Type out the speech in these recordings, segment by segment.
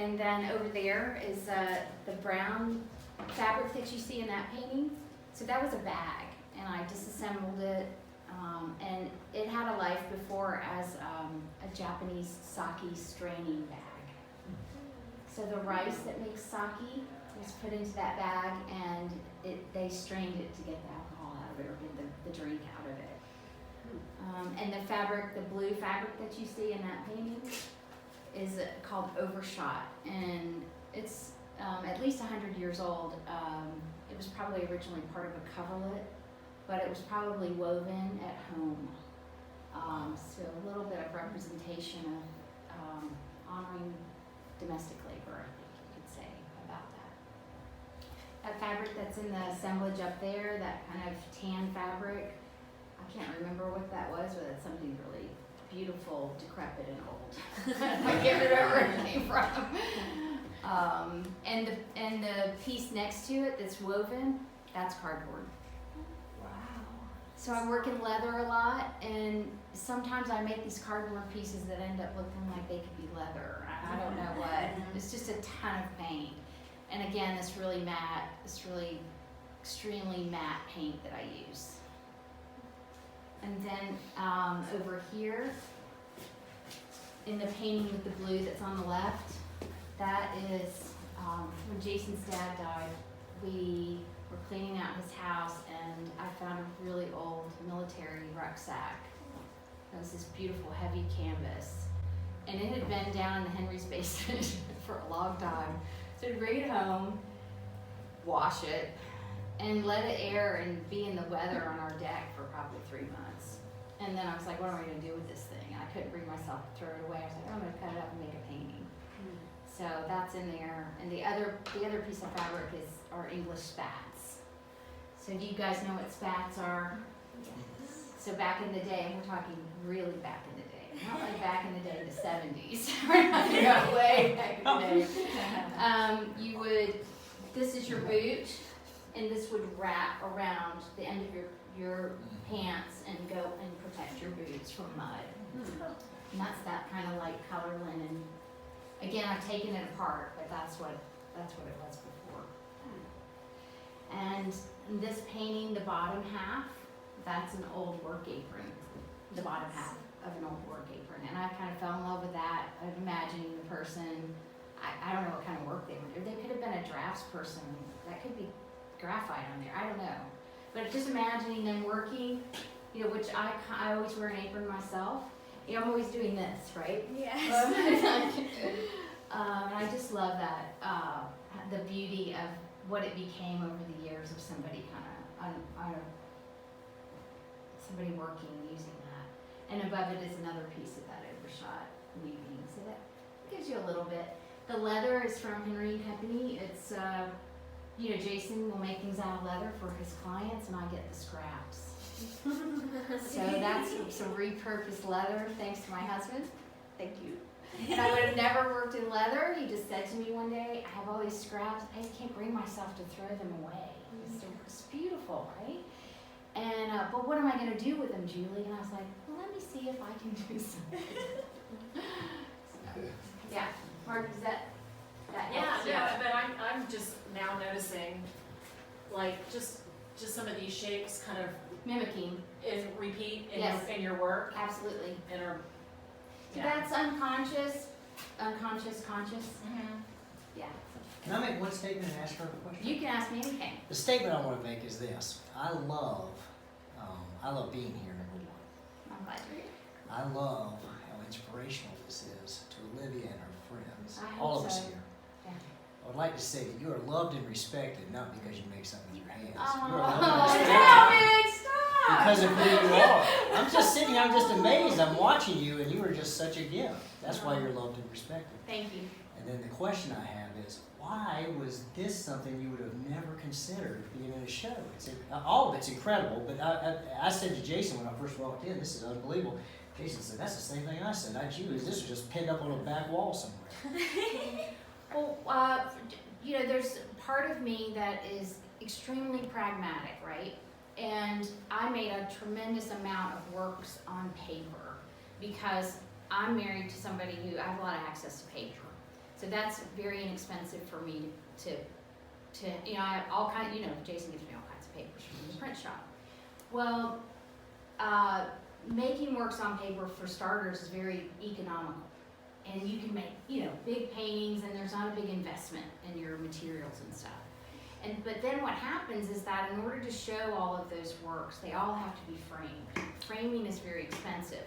And then over there is the brown fabric that you see in that painting. So that was a bag, and I disassembled it, and it had a life before as a Japanese sake straining bag. So the rice that makes sake was put into that bag, and they strained it to get the alcohol out of it, or get the drink out of it. And the fabric, the blue fabric that you see in that painting, is called Overshot, and it's at least 100 years old. It was probably originally part of a coverlet, but it was probably woven at home. So a little bit of representation of honoring domestic labor, I think you could say, about that. That fabric that's in the assemblage up there, that kind of tan fabric, I can't remember what that was, but it's something really beautiful, decrepit, and old. I can't remember where it came from. And the piece next to it that's woven, that's cardboard. Wow. So I work in leather a lot, and sometimes I make these cardboard pieces that end up looking like they could be leather. I don't know what. It's just a ton of paint. And again, this really extremely matte paint that I use. And then over here, in the painting with the blue that's on the left, that is when Jason's dad died. We were cleaning out his house, and I found a really old military rucksack. It was this beautiful heavy canvas, and it had been down in the Henry's basement for a long time. So I'd bring it home, wash it, and let it air and be in the weather on our deck for probably 3 months. And then I was like, what am I going to do with this thing? And I couldn't bring myself to throw it away. I was like, oh, I'm going to cut it up and make a painting. So that's in there. And the other piece of fabric are English spats. So do you guys know what spats are? Yes. So back in the day, and we're talking really back in the day, not like back in the day, the 70s. We're not going to go way back in the day. This is your boot, and this would wrap around the end of your pants and go and protect your boots from mud. And that's that kind of light color linen. Again, I've taken it apart, but that's what it was before. And in this painting, the bottom half, that's an old work apron. The bottom half of an old work apron. And I kind of fell in love with that, of imagining the person. I don't know what kind of work they were doing. They could have been a drafts person. That could be graphite on there. I don't know. But just imagining them working, which I always wear an apron myself. I'm always doing this, right? Yes. And I just love that, the beauty of what it became over the years of somebody somebody working using that. And above it is another piece of that overshot weaving. So that gives you a little bit. The leather is from Henry & Company. It's, Jason will make things out of leather for his clients, and I get the scraps. So that's some repurposed leather, thanks to my husband. Thank you. And I would have never worked in leather. He just said to me one day, I have all these scraps. I can't bring myself to throw them away. It's beautiful, right? And, but what am I going to do with them, Julie? And I was like, well, let me see if I can do something. So, yeah. Mark, is that helps? Yeah, but I'm just now noticing, like, just some of these shapes kind of Mimicking. repeat Yes. in your work. Absolutely. And are, So that's unconscious, conscious. Yeah. Can I make one statement and ask her a question? You can ask me anything. The statement I want to make is this. I love being here, number one. I'm glad you're here. I love how inspirational this is to Olivia and her friends, I hope all of us so. here. Yeah. I would like to say that you are loved and respected, not because you make something with your hands. You Oh, are loved and stop respected it! Stop! because of who you are. I'm just sitting, I'm just amazed. I'm watching you, and you are just such a gift. That's why you're loved and respected. Thank you. And then the question I have is, why was this something you would have never considered being in a show? All of it's incredible, but I said to Jason when I first walked in, this is unbelievable. Jason said, that's the same thing I said. This was just pinned up on a back wall somewhere. Well, there's part of me that is extremely pragmatic, right? And I made a tremendous amount of works on paper because I'm married to somebody who I have a lot of access to paper. So that's very inexpensive for me to, you know, I have all kinds, you know, Jason gives me all kinds of papers from the print shop. Well, making works on paper for starters is very economical. And you can make, you know, big paintings and there's not a big investment in your materials and stuff. But then what happens is that in order to show all of those works, they all have to be framed. Framing is very expensive.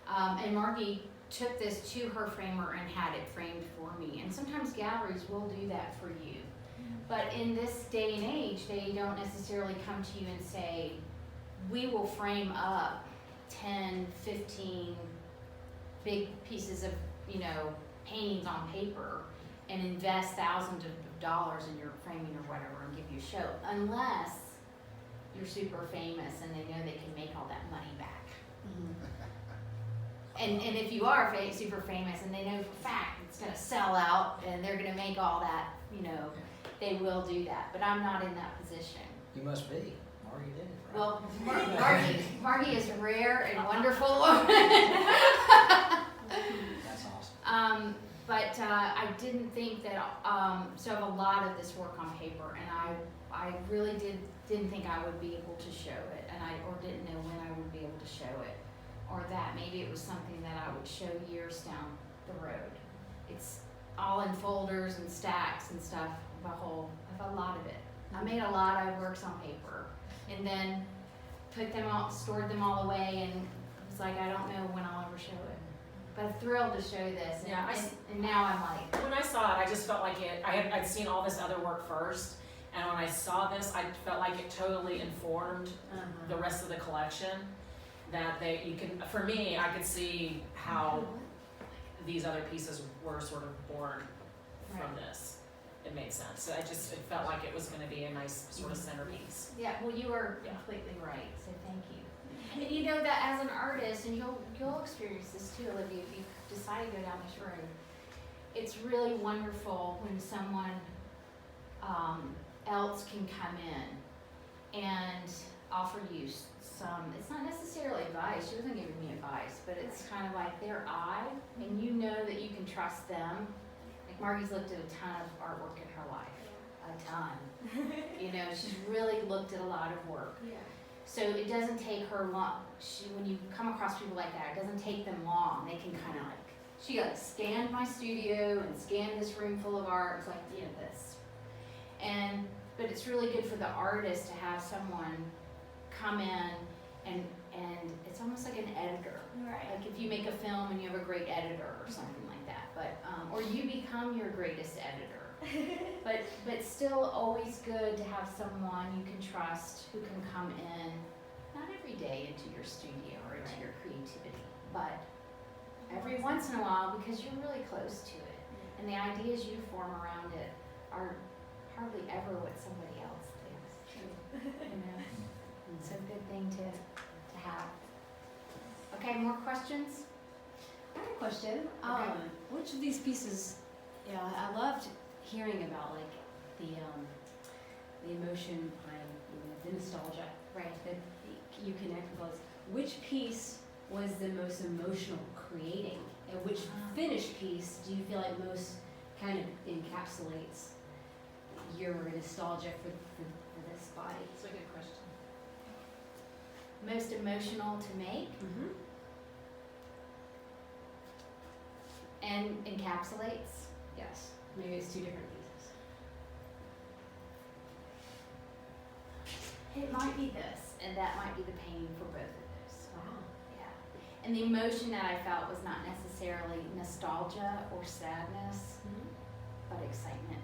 And Margie took this to her framer and had it framed for me. And sometimes galleries will do that for you. But in this day and age, they don't necessarily come to you and say, we will frame up 10, 15 big pieces of, you know, paintings on paper and invest thousands of dollars in your framing or whatever and give you a show, unless you're super famous and they know they can make all that money back. And if you are super famous and they know for a fact it's gonna sell out and they're gonna make all that, you know, they will do that. But I'm not in that position. You must be. Margie did it, right? Well, Margie is a rare and wonderful woman. That's awesome. But I didn't think that, so I have a lot of this work on paper, and I really didn't think I would be able to show it, or didn't know when I would be able to show it, or that maybe it was something that I would show years down the road. It's all in folders and stacks and stuff, a lot of it. I made a lot of works on paper, and then stored them all away, and was like, I don't know when I'll ever show it. But I'm thrilled to show this, and, Yeah, and now I'm like, When I saw it, I just felt like I'd seen all this other work first, and when I saw this, I felt like it totally informed the rest of the collection. That for me, I could see how these other pieces were sort of born from this. It made sense. It felt like it was gonna be a nice sort of centerpiece. yeah, well, you are completely right, so thank you. And you know that as an artist, and you'll experience this too, Olivia, if you decide to go down this road, it's really wonderful when someone else can come in and offer you some, it's not necessarily advice, she wasn't giving me advice, but it's kind of like their eye, and you know that you can trust them. Like Margie's looked at a ton of artwork in her life, a ton. You know, she's really looked at a lot of work. Yeah. So it doesn't take her long, when you come across people like that, it doesn't take them long, they can kind of like, she like scanned my studio and scanned this room full of art, it was like, you know, this. But it's really good for the artist to have someone come in and it's almost like an editor. Right. Like if you make a film and you have a great editor or something like that, but, or you become your greatest editor. But still always good to have someone you can trust who can come in, not every day into your studio or into your creativity, but every once in a while because you're really close to it. And the ideas you form around it are hardly ever what somebody else thinks. You know? It's a good thing to have. Okay, more questions? I have a question. Okay. Which of these pieces, yeah, I loved hearing about like the emotion behind, you know, the nostalgia, Right. that you connect with those. Which piece was the most emotional creating, and which finished piece do you feel like most kind of encapsulates your nostalgia for this body? That's a good question. Most emotional to make and encapsulates. Yes. Maybe it's two different pieces. It might be this, and that might be the painting for both of those. Wow. Yeah. And the emotion that I felt was not necessarily nostalgia or sadness, but excitement.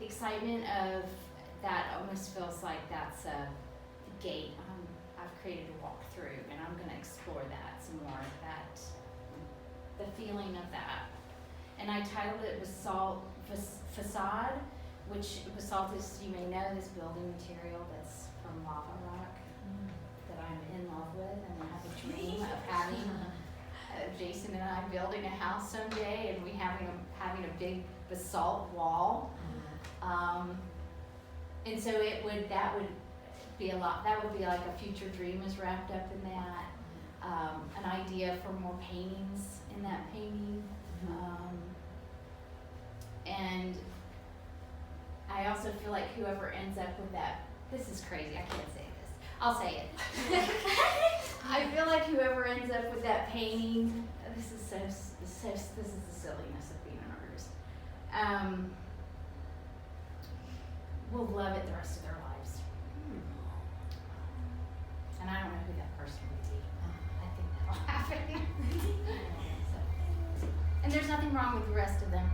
Excitement of that almost feels like that's a gate. I've created a walkthrough, and I'm going to explore that some more. The feeling of that, and I titled it "Basalt Facade," which basalt is, you may know, this building material that's from lava rock that I'm in love with, and I have a dream of having Jason and I building a house someday, and we having a big basalt wall. And so that would be like a future dream is wrapped up in that. an idea for more paintings in that painting. And I also feel like whoever ends up with that, this is crazy, I can't say this, I'll say it. I feel like whoever ends up with that painting, this is the silliness of being an artist, will love it the rest of their lives. And I don't know who that person would be. I think that'll happen. So, and there's nothing wrong with the rest of them.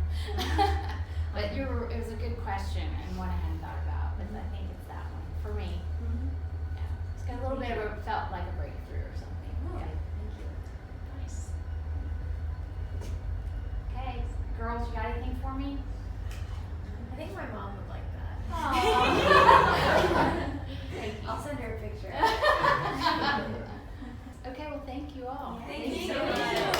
But it was a good question and one I hadn't thought about, but I think it's that one for me. Yeah, it's got a little bit of felt like a breakthrough or something. Yeah. Thank you. Nice. Okay, girls, you got anything for me? I think my mom would like that. Aww. Thank you. I'll send her a picture. Okay, well, thank you all. Thank you so much.